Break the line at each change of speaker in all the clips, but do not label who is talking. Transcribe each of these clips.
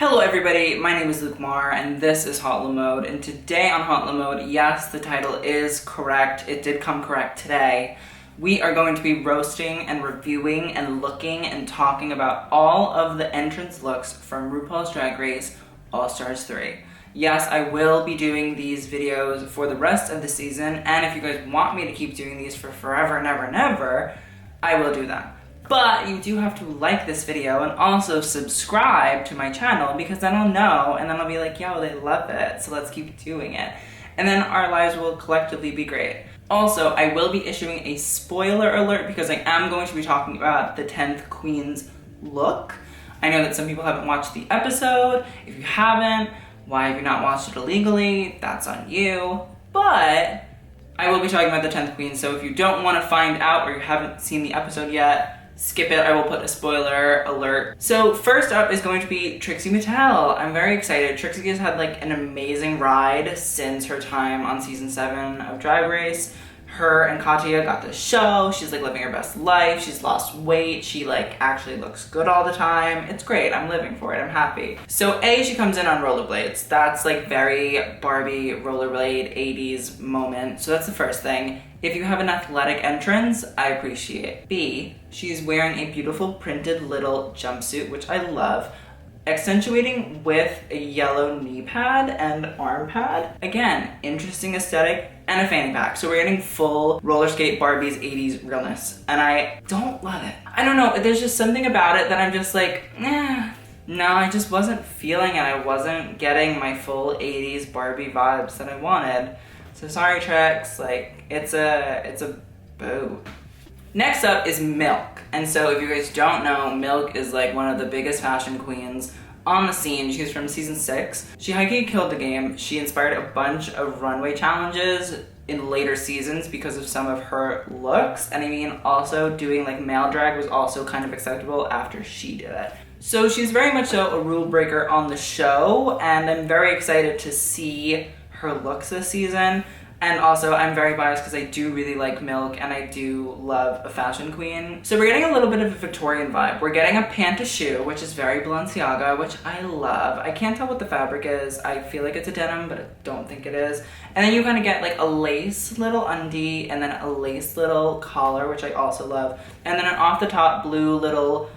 Hello everybody, my name is Luke Mar and this is Hot Mode, and today on Hot Mode, yes, the title is correct, it did come correct today. We are going to be roasting and reviewing and looking and talking about all of the entrance looks from RuPaul's Drag Race All-Stars 3. Yes, I will be doing these videos for the rest of the season, and if you guys want me to keep doing these for forever and ever and ever, I will do them. But you do have to like this video and also subscribe to my channel, because then I'll know and then I'll be like, yo, they love it, so let's keep doing it. And then our lives will collectively be great. Also, I will be issuing a spoiler alert because I am going to be talking about the 10th Queen's look. I know that some people haven't watched the episode. If you haven't, why have you not watched it illegally? That's on you. But I will be talking about the 10th Queen, so if you don't want to find out or you haven't seen the episode yet, skip it, I will put a spoiler alert. So first up is going to be Trixie Mattel. I'm very excited. Trixie has had like an amazing ride since her time on season 7 of Drag Race. Her and Katya got the show. She's like living her best life. She's lost weight. She like actually looks good all the time. It's great. I'm living for it. I'm happy. So she comes in on rollerblades. That's like very Barbie rollerblade 80s moment. So that's the first thing. If you have an athletic entrance, I appreciate. B, she's wearing a beautiful printed little jumpsuit, which I love, accentuating with a yellow knee pad and arm pad. Again, interesting aesthetic, and a fanny pack. So we're getting full roller skate Barbie's 80s realness, and I don't love it. I don't know, there's just something about it that I'm just like, no, I just wasn't feeling it. I wasn't getting my full 80s Barbie vibes that I wanted. So sorry, Trix, like, it's a boo. Next up is Milk. And so if you guys don't know, Milk is like one of the biggest fashion queens on the scene. She's from season 6. She high-key killed the game. She inspired a bunch of runway challenges in later seasons because of some of her looks. And I mean, also doing like male drag was also kind of acceptable after she did it. So she's very much so a rule breaker on the show, and I'm very excited to see her looks this season. And also, I'm very biased because I do really like Milk and I do love a fashion queen. So we're getting a little bit of a Victorian vibe. We're getting a pant-a-shoe, which is very Balenciaga, which I love. I can't tell what the fabric is. I feel like it's a denim, but I don't think it is. And then you kind of get like a lace little undie and then a lace little collar, which I also love. And then an off the top blue little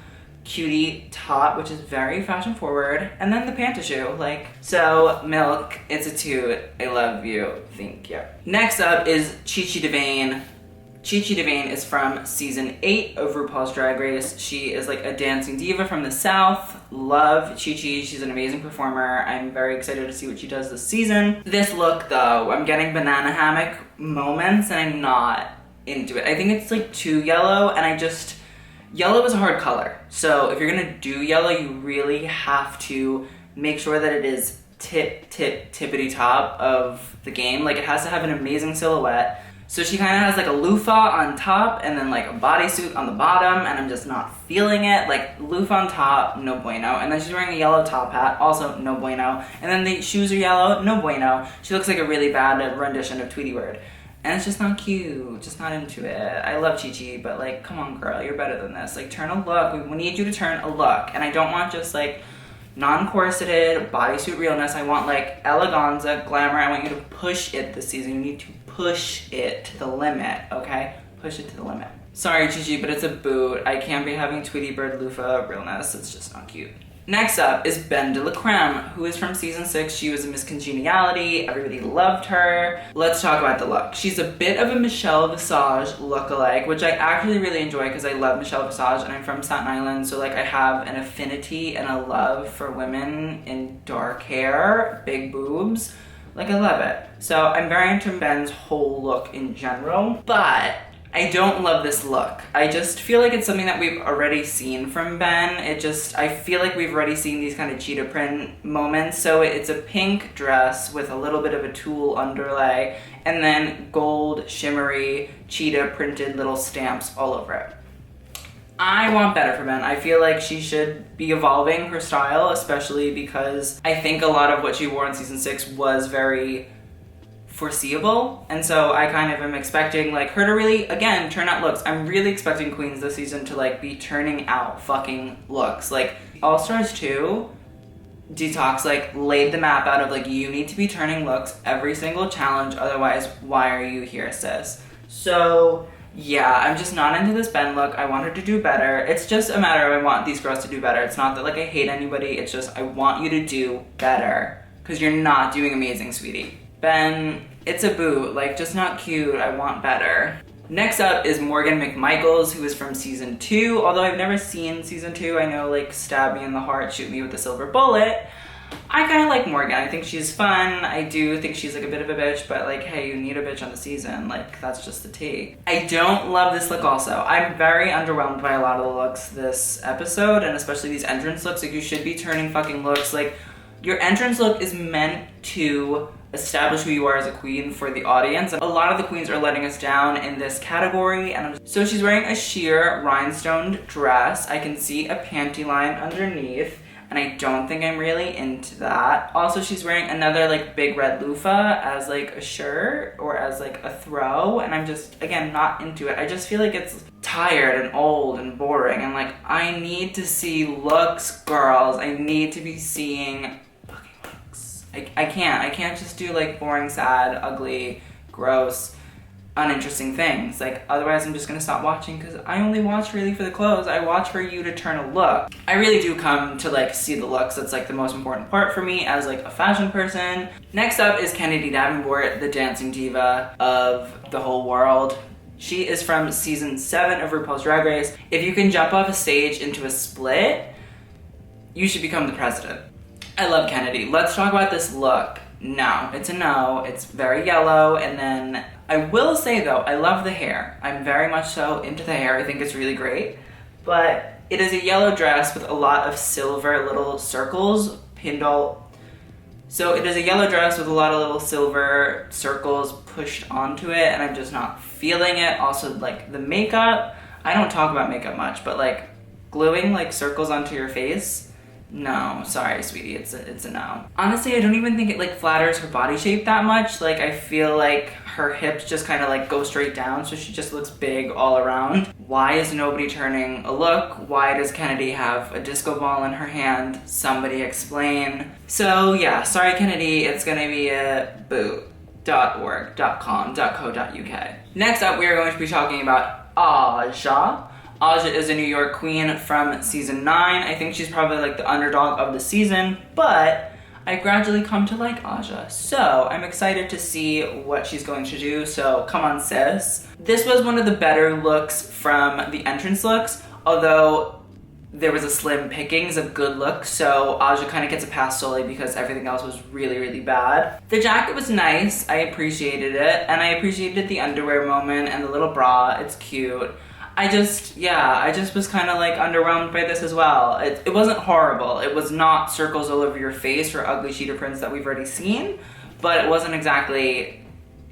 cutie top, which is very fashion forward, and then the pant-a-shoe, like, so Milk, it's a toot. I love you, thank you. Next up is Chi Chi DeVayne. Chi Chi DeVayne is from season 8 of RuPaul's Drag Race. She is like a dancing diva from the South. Love Chi Chi, she's an amazing performer. I'm very excited to see what she does this season. This look though, I'm getting banana hammock moments and I'm not into it. I think it's like too yellow, and yellow is a hard color. So if you're gonna do yellow, you really have to make sure that it is tippity top of the game. Like, it has to have an amazing silhouette. So she kind of has like a loofah on top and then like a bodysuit on the bottom, and I'm just not feeling it. Like, loofah on top, no bueno. And then she's wearing a yellow top hat, also no bueno. And then the shoes are yellow, no bueno. She looks like a really bad rendition of Tweety Bird. And it's just not cute, just not into it. I love Chi Chi, but like, come on girl, you're better than this. Like, turn a look, we need you to turn a look. And I don't want just like non-corseted bodysuit realness. I want like eleganza, glamour. I want you to push it this season. You need to push it to the limit, okay? Push it to the limit. Sorry Chi Chi, but it's a boot. I can't be having Tweety Bird loofah realness, it's just not cute. Next up is Ben de la Creme, who is from season 6. She was a Miss Congeniality. Everybody loved her. Let's talk about the look. She's a bit of a Michelle Visage lookalike, which I actually really enjoy because I love Michelle Visage and I'm from Staten Island, so like I have an affinity and a love for women in dark hair, big boobs. Like, I love it. So I'm very into Ben's whole look in general, but I don't love this look. I just feel like it's something that we've already seen from Ben. I feel like we've already seen these kind of cheetah print moments. So it's a pink dress with a little bit of a tulle underlay and then gold shimmery cheetah printed little stamps all over it. I want better for Ben. I feel like she should be evolving her style, especially because I think a lot of what she wore in season 6 was very foreseeable, and so I kind of am expecting like her to really, again, turn out looks. I'm really expecting queens this season to like be turning out fucking looks. Like, All Stars 2 Detox like laid the map out of like, you need to be turning looks every single challenge, otherwise why are you here, sis? So yeah, I'm just not into this Ben look. I want her to do better. It's just a matter of I want these girls to do better. It's not that like I hate anybody, it's just I want you to do better because you're not doing amazing, sweetie. Ben, it's a boot, like just not cute. I want better. Next up is Morgan McMichaels, who is from season 2. Although I've never seen season 2, I know like stab me in the heart, shoot me with a silver bullet. I kind of like Morgan. I think she's fun. I do think she's like a bit of a bitch, but like, hey, you need a bitch on the season. Like, that's just the tea. I don't love this look also. I'm very underwhelmed by a lot of the looks this episode, and especially these entrance looks. Like, you should be turning fucking looks. Like, your entrance look is meant to establish who you are as a queen for the audience. A lot of the queens are letting us down in this category. And so she's wearing a sheer rhinestoned dress. I can see a panty line underneath, and I don't think I'm really into that. Also, she's wearing another like big red loofah as like a shirt or as like a throw, and I'm just, again, not into it. I just feel like it's tired and old and boring, and like, I need to see looks, girls. I need to be seeing fucking looks. I can't just do like boring, sad, ugly, gross, uninteresting things. Like, otherwise I'm just gonna stop watching, because I only watch really for the clothes. I watch for you to turn a look. I really do come to like see the looks. That's like the most important part for me as like a fashion person. Next up is Kennedy Davenport, the dancing diva of the whole world. She is from season 7 of RuPaul's Drag Race. If you can jump off a stage into a split, you should become the president. I love Kennedy. Let's talk about this look. No, it's a no. It's very yellow. And then I will say though, I love the hair. I'm very much so into the hair. I think it's really great. But it is a yellow dress with a lot of silver little circles pinned all. So it is a yellow dress with a lot of little silver circles pushed onto it, and I'm just not feeling it. Also, like the makeup, I don't talk about makeup much, but like gluing like circles onto your face, no, sorry, sweetie, it's a no. Honestly, I don't even think it like flatters her body shape that much. Like, I feel like her hips just kind of like go straight down, so she just looks big all around. Why is nobody turning a look? Why does Kennedy have a disco ball in her hand? Somebody explain. So yeah, sorry Kennedy, it's gonna be a boot.org.com.co.uk. Next up, we are going to be talking about Aja. Aja is a New York queen from season 9. I think she's probably like the underdog of the season, but I gradually come to like Aja. So I'm excited to see what she's going to do. So come on, sis. This was one of the better looks from the entrance looks, although there was a slim pickings of good looks. So Aja kind of gets a pass solely because everything else was really, really bad. The jacket was nice. I appreciated it. And I appreciated the underwear moment and the little bra. It's cute. I just was kind of like underwhelmed by this as well. It wasn't horrible. It was not circles all over your face or ugly cheetah prints that we've already seen, but it wasn't exactly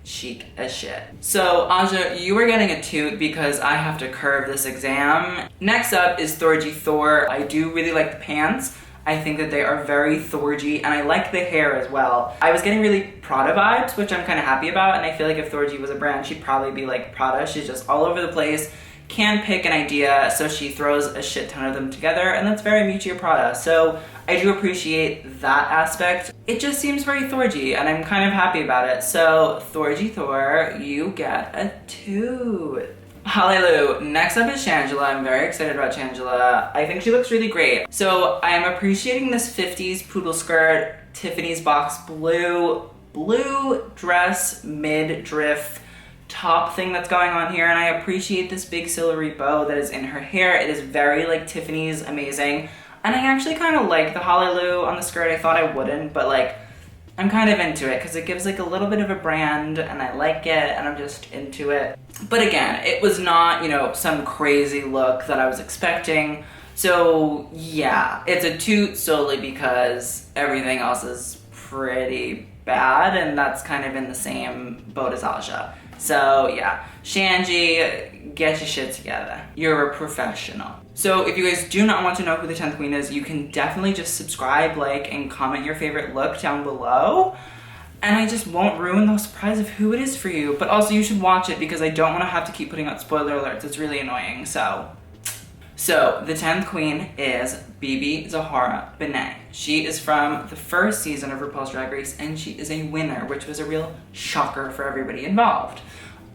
chic as shit. So Aja, you are getting a toot because I have to curve this exam. Next up is Thor. I do really like the pants. I think that they are very Thorgy, and I like the hair as well. I was getting really Prada vibes, which I'm kind of happy about, and I feel like if Thorgy was a brand, she'd probably be like Prada. She's just all over the place. Can pick an idea, so she throws a shit ton of them together, and that's very Miuccia Prada. So I do appreciate that aspect. It just seems very Thorgy, and I'm kind of happy about it. So Thorgy Thor, you get a toot. Hallelujah. Next up is Shangela. I'm very excited about Shangela. I think she looks really great. So I'm appreciating this 50s poodle skirt, Tiffany's box blue dress, midriff top thing that's going on here, and I appreciate this big silvery bow that is in her hair. It is very like Tiffany's, amazing, and I actually kind of like the hallelujah on the skirt. I thought I wouldn't, but like I'm kind of into it because it gives like a little bit of a brand, and I like it, and I'm just into it. But again, it was not, you know, some crazy look that I was expecting. So yeah, it's a toot solely because everything else is pretty bad, and that's kind of in the same boat as Aja. So yeah, Shanji, get your shit together. You're a professional. So if you guys do not want to know who the 10th queen is, you can definitely just subscribe, like, and comment your favorite look down below. And I just won't ruin the surprise of who it is for you. But also you should watch it because I don't want to have to keep putting out spoiler alerts. It's really annoying, so So the 10th queen is Bebe Zahara Benet. She is from the first season of RuPaul's Drag Race, and she is a winner, which was a real shocker for everybody involved.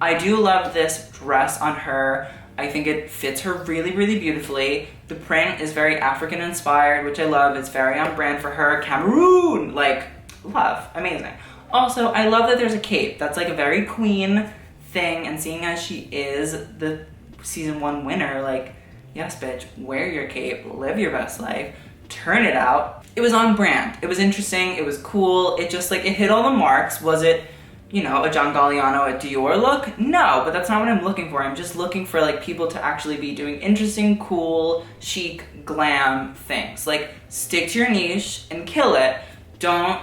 I do love this dress on her. I think it fits her really, really beautifully. The print is very African inspired, which I love. It's very on brand for her. Cameroon, like, love, amazing. Also, I love that there's a cape. That's like a very queen thing, and seeing as she is the season 1 winner, like, yes, bitch, wear your cape, live your best life, turn it out. It was on brand. It was interesting. It was cool. It just, like, it hit all the marks. Was it, you know, a John Galliano at Dior look? No, but that's not what I'm looking for. I'm just looking for, like, people to actually be doing interesting, cool, chic, glam things. Like, stick to your niche and kill it. Don't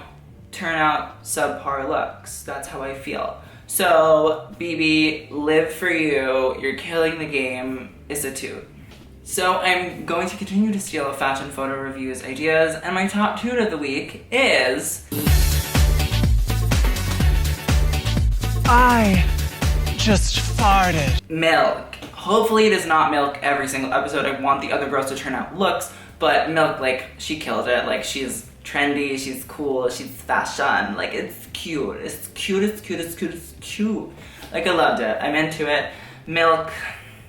turn out subpar looks. That's how I feel. So, Bebe, live for you. You're killing the game. It's a toot. So I'm going to continue to steal fashion photo reviews ideas, and my top toot of the week is...
I just farted.
Milk. Hopefully it is not Milk every single episode. I want the other girls to turn out looks, but Milk, like, she killed it. Like, she's trendy, she's cool, she's fashion. Like, it's cute. It's cute, it's cute, it's cute, it's cute. Like, I loved it. I'm into it. Milk,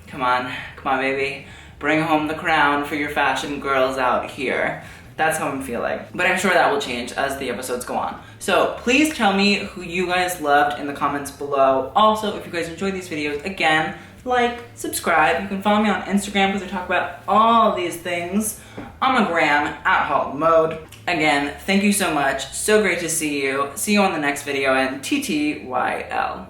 come on, baby. Bring home the crown for your fashion girls out here. That's how I'm feeling. But I'm sure that will change as the episodes go on. So please tell me who you guys loved in the comments below. Also, if you guys enjoyed these videos, again, like, subscribe. You can follow me on Instagram because I talk about all these things on the gram at Halt Mode. Again, thank you so much. So great to see you. See you on the next video, and TTYL.